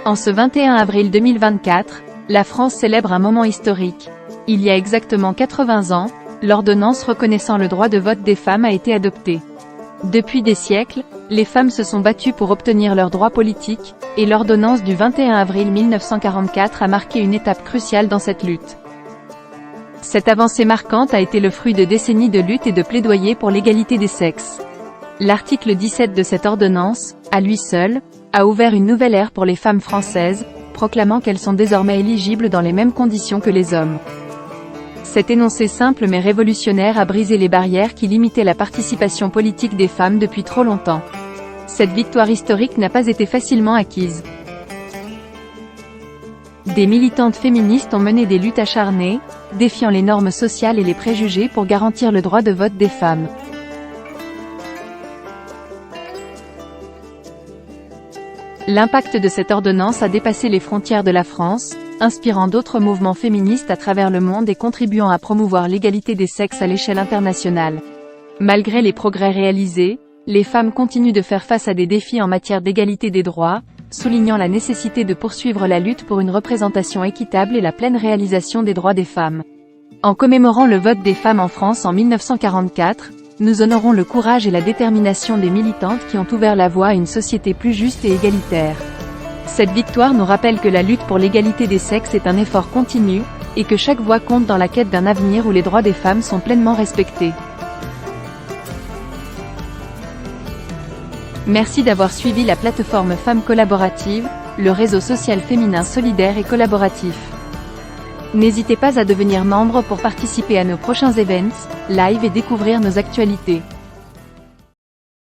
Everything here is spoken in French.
En ce 21 avril 2024, la France célèbre un moment historique. Il y a exactement 80 ans, l'ordonnance reconnaissant le droit de vote des femmes a été adoptée. Depuis des siècles, les femmes se sont battues pour obtenir leurs droits politiques, et l'ordonnance du 21 avril 1944 a marqué une étape cruciale dans cette lutte. Cette avancée marquante a été le fruit de décennies de lutte et de plaidoyer pour l'égalité des sexes. L'article 17 de cette ordonnance, à lui seul, a ouvert une nouvelle ère pour les femmes françaises, proclamant qu'elles sont désormais éligibles dans les mêmes conditions que les hommes. Cet énoncé simple mais révolutionnaire a brisé les barrières qui limitaient la participation politique des femmes depuis trop longtemps. Cette victoire historique n'a pas été facilement acquise. Des militantes féministes ont mené des luttes acharnées, défiant les normes sociales et les préjugés pour garantir le droit de vote des femmes. L'impact de cette ordonnance a dépassé les frontières de la France, inspirant d'autres mouvements féministes à travers le monde et contribuant à promouvoir l'égalité des sexes à l'échelle internationale. Malgré les progrès réalisés, les femmes continuent de faire face à des défis en matière d'égalité des droits, soulignant la nécessité de poursuivre la lutte pour une représentation équitable et la pleine réalisation des droits des femmes. En commémorant le vote des femmes en France en 1944, nous honorons le courage et la détermination des militantes qui ont ouvert la voie à une société plus juste et égalitaire. Cette victoire nous rappelle que la lutte pour l'égalité des sexes est un effort continu, et que chaque voix compte dans la quête d'un avenir où les droits des femmes sont pleinement respectés. Merci d'avoir suivi la plateforme Femmes Collaboratives, le réseau social féminin solidaire et collaboratif. N'hésitez pas à devenir membre pour participer à nos prochains events, live et découvrir nos actualités.